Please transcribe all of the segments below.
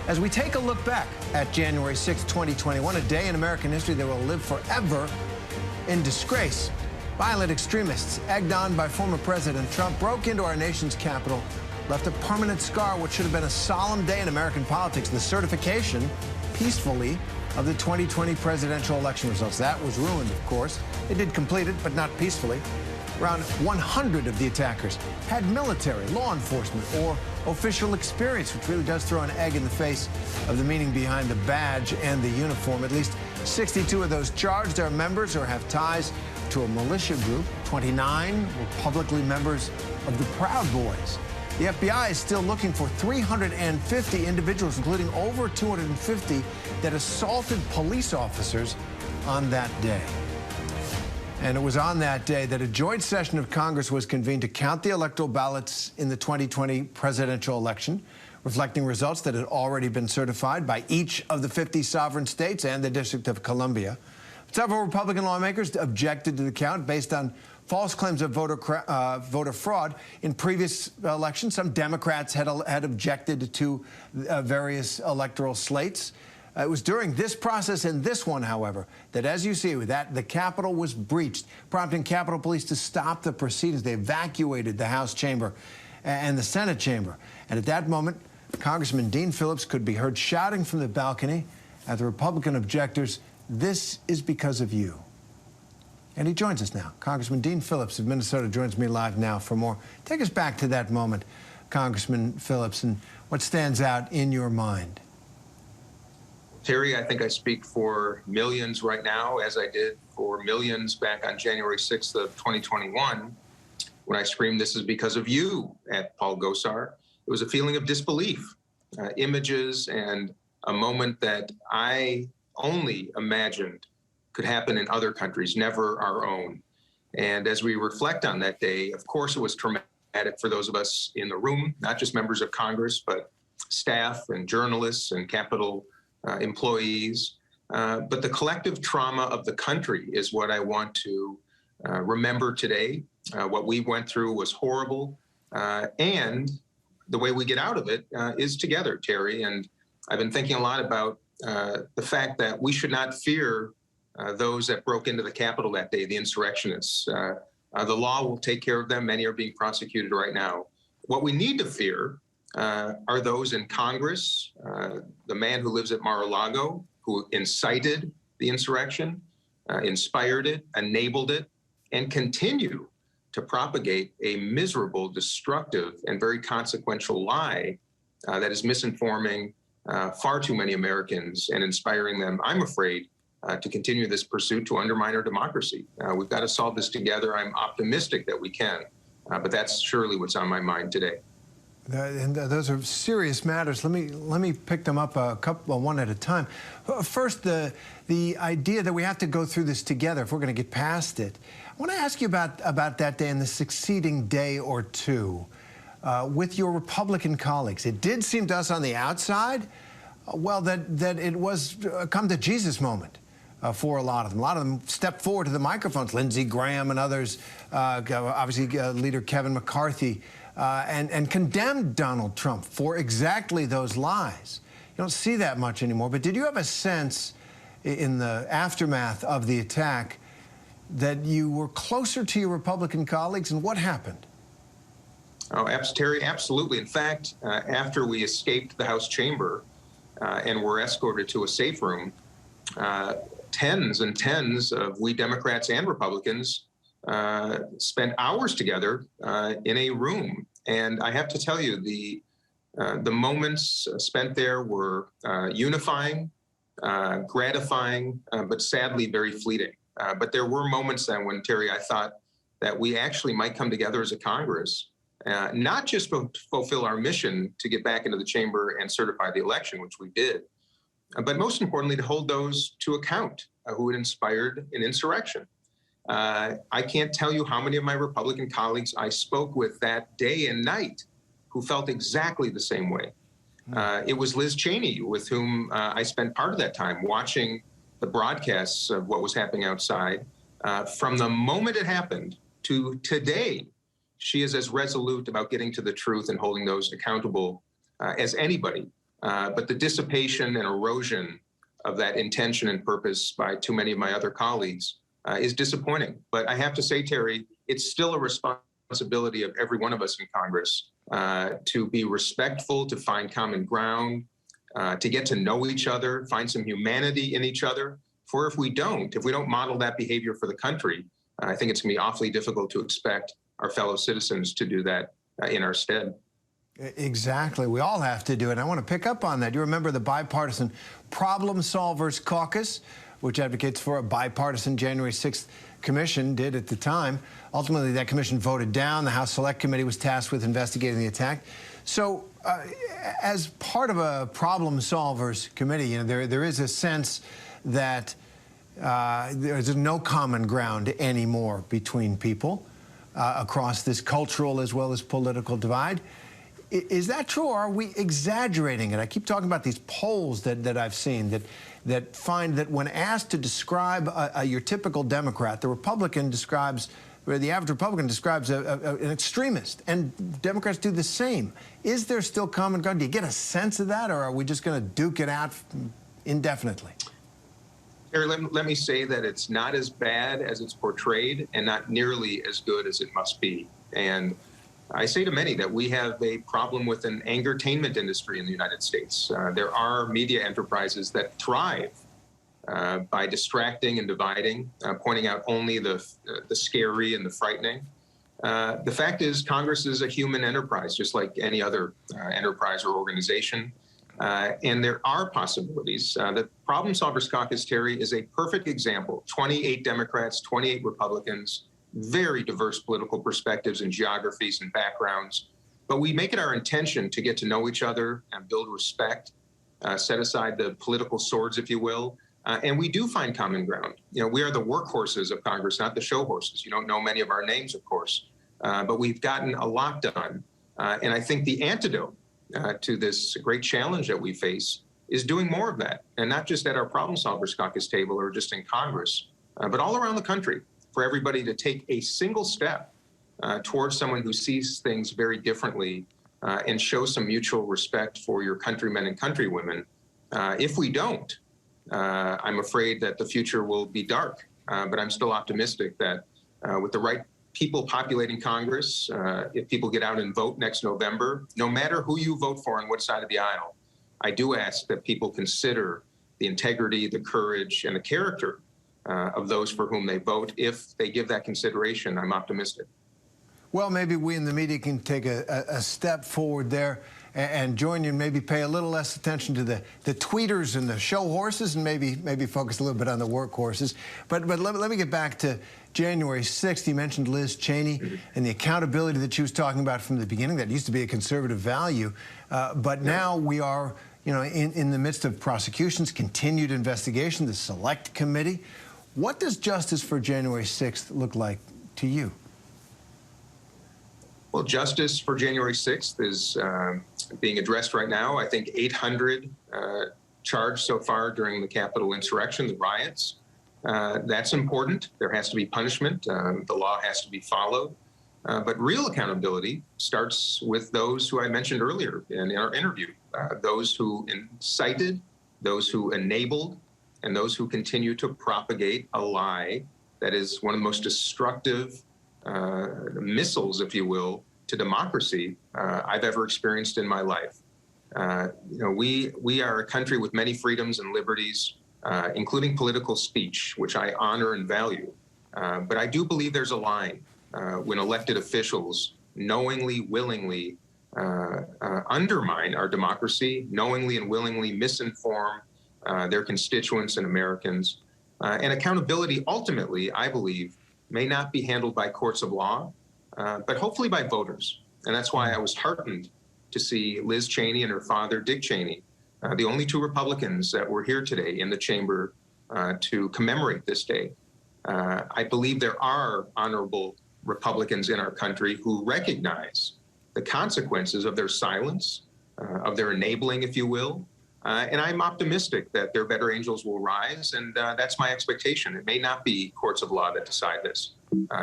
as we take a look back at January 6, 2021, a day in American history that will live forever in disgrace. Violent extremists, egged on by former President Trump, broke into our nation's capital, left a permanent scar, what should have been a solemn day in American politics, the certification, peacefully, of the 2020 presidential election results. That was ruined, of course. They did complete it, but not peacefully. Around 100 of the attackers had military, law enforcement, or official experience, which really does throw an egg in the face of the meaning behind the badge and the uniform. At least 62 of those charged are members or have ties to a militia group. 29 were publicly members of the Proud Boys. The FBI is still looking for 350 individuals, including over 250 that assaulted police officers on that day. And it was on that day that a joint session of Congress was convened to count the electoral ballots in the 2020 presidential election, reflecting results that had already been certified by each of the 50 sovereign states and the District of Columbia. Several Republican lawmakers objected to the count based on false claims of voter fraud in previous elections. Some Democrats had objected to various electoral slates. It was during this process and this one, however, that, as you see, that the Capitol was breached, prompting Capitol Police to stop the proceedings. They evacuated the House chamber and the Senate chamber. And at that moment, Congressman Dean Phillips could be heard shouting from the balcony at the Republican objectors, "This is because of you." And he joins us now. Congressman Dean Phillips of Minnesota joins me live now for more. Take us back to that moment, Congressman Phillips, and what stands out in your mind. Terry, I think I speak for millions right now, as I did for millions back on January 6th of 2021, when I screamed, "This is because of you," at Paul Gosar. It was a feeling of disbelief, images and a moment that I only imagined could happen in other countries, never our own. And as we reflect on that day, of course, it was traumatic for those of us in the room, not just members of Congress, but staff and journalists and Capitol employees. But the collective trauma of the country is what I want to remember today. What we went through was horrible. And the way we get out of it is together, Terry. And I've been thinking a lot about the fact that we should not fear those that broke into the Capitol that day, the insurrectionists. The law will take care of them. Many are being prosecuted right now. What we need to fear are those in Congress, the man who lives at Mar-a-Lago, who incited the insurrection, inspired it, enabled it, and continue to propagate a miserable, destructive, and very consequential lie that is misinforming far too many Americans and inspiring them, I'm afraid, to continue this pursuit to undermine our democracy. We've got to solve this together. I'm optimistic that we can, but that's surely what's on my mind today. And those are serious matters. Let me pick them up one at a time. First, the idea that we have to go through this together if we're going to get past it. I want to ask you about that day and the succeeding day or two with your Republican colleagues. It did seem to us on the outside, well, that it was a come to Jesus moment for a lot of them. A lot of them stepped forward to the microphones, Lindsey Graham and others, obviously Leader Kevin McCarthy, and condemned Donald Trump for exactly those lies. You don't see that much anymore, but did you have a sense in the aftermath of the attack that you were closer to your Republican colleagues, and what happened? Oh, Terry, absolutely. In fact, after we escaped the House chamber and were escorted to a safe room, tens and tens of we Democrats and Republicans spent hours together in a room. And I have to tell you, the moments spent there were unifying, gratifying, but sadly very fleeting. But there were moments then when, Terry, I thought that we actually might come together as a Congress, not just to fulfill our mission to get back into the chamber and certify the election, which we did, but most importantly, to hold those to account who had inspired an insurrection. I can't tell you how many of my Republican colleagues I spoke with that day and night who felt exactly the same way. It was Liz Cheney, with whom I spent part of that time watching the broadcasts of what was happening outside. From the moment it happened to today, she is as resolute about getting to the truth and holding those accountable as anybody But the dissipation and erosion of that intention and purpose by too many of my other colleagues is disappointing. But I have to say, Terry, it's still a responsibility of every one of us in Congress to be respectful, to find common ground, to get to know each other, find some humanity in each other. For if we don't model that behavior for the country, I think it's going to be awfully difficult to expect our fellow citizens to do that in our stead. Exactly. We all have to do it. And I want to pick up on that. You remember the Bipartisan Problem Solvers Caucus, which advocates for a bipartisan January 6th commission, did at the time. Ultimately, that commission voted down. The House Select Committee was tasked with investigating the attack. So as part of a problem solvers committee, you know, there is a sense that there's no common ground anymore between people across this cultural as well as political divide. Is that true, or are we exaggerating it? I keep talking about these polls that I've seen that find that when asked to describe your typical Democrat, the average Republican describes an extremist, and Democrats do the same. Is there still common ground? Do you get a sense of that, or are we just going to duke it out indefinitely? Harry, let me say that it's not as bad as it's portrayed and not nearly as good as it must be. And I say to many that we have a problem with an angertainment industry in the United States. There are media enterprises that thrive by distracting and dividing, pointing out only the scary and the frightening. The fact is, Congress is a human enterprise, just like any other enterprise or organization. And there are possibilities. The Problem Solvers Caucus, Terry, is a perfect example. 28 Democrats, 28 Republicans, very diverse political perspectives and geographies and backgrounds. But we make it our intention to get to know each other and build respect, set aside the political swords, if you will. And we do find common ground. You know, we are the workhorses of Congress, not the show horses. You don't know many of our names, of course, but we've gotten a lot done. And I think the antidote to this great challenge that we face is doing more of that, and not just at our Problem Solvers Caucus table or just in Congress, but all around the country, for everybody to take a single step towards someone who sees things very differently and show some mutual respect for your countrymen and countrywomen. If we don't, I'm afraid that the future will be dark, but I'm still optimistic that with the right people populating Congress, if people get out and vote next November, no matter who you vote for on what side of the aisle, I do ask that people consider the integrity, the courage, and the character of those for whom they vote. If they give that consideration, I'm optimistic. Well, maybe we in the media can take a step forward there and join you, and maybe pay a little less attention to the tweeters and the show horses, and maybe focus a little bit on the workhorses. But let me get back to January 6th. You mentioned Liz Cheney and the accountability that she was talking about from the beginning. That used to be a conservative value, but now we are, you know, in the midst of prosecutions, continued investigation, the Select Committee. What does justice for January 6th look like to you? Well, justice for January 6th is being addressed right now. I think 800 charged so far during the Capitol insurrection, the riots. That's important. There has to be punishment. The law has to be followed. But real accountability starts with those who I mentioned earlier in our interview, those who incited, those who enabled, and those who continue to propagate a lie that is one of the most destructive missiles, if you will, to democracy I've ever experienced in my life. You know, we are a country with many freedoms and liberties, including political speech, which I honor and value. But I do believe there's a line when elected officials knowingly, willingly undermine our democracy, knowingly and willingly misinform their constituents and Americans. And accountability, ultimately, I believe, may not be handled by courts of law, but hopefully by voters. And that's why I was heartened to see Liz Cheney and her father, Dick Cheney, the only two Republicans that were here today in the chamber to commemorate this day. I believe there are honorable Republicans in our country who recognize the consequences of their silence, of their enabling, if you will. And I'm optimistic that their better angels will rise, and that's my expectation. It may not be courts of law that decide this.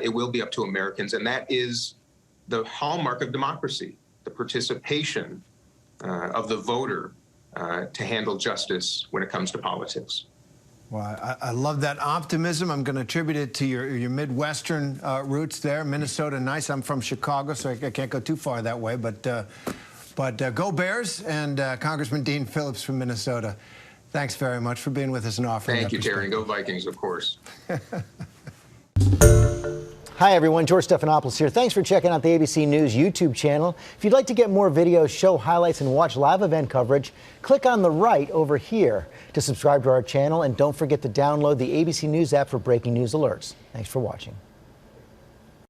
It will be up to Americans, and that is the hallmark of democracy, the participation of the voter to handle justice when it comes to politics. Well, I love that optimism. I'm going to attribute it to your Midwestern roots there. Minnesota, nice. I'm from Chicago, so I can't go too far that way. But go Bears, and Congressman Dean Phillips from Minnesota. Thanks very much for being with us and offering. Thank you, Terry. And go Vikings, of course. Hi, everyone. George Stephanopoulos here. Thanks for checking out the ABC News YouTube channel. If you'd like to get more videos, show highlights, and watch live event coverage, click on the right over here to subscribe to our channel. And don't forget to download the ABC News app for breaking news alerts. Thanks for watching.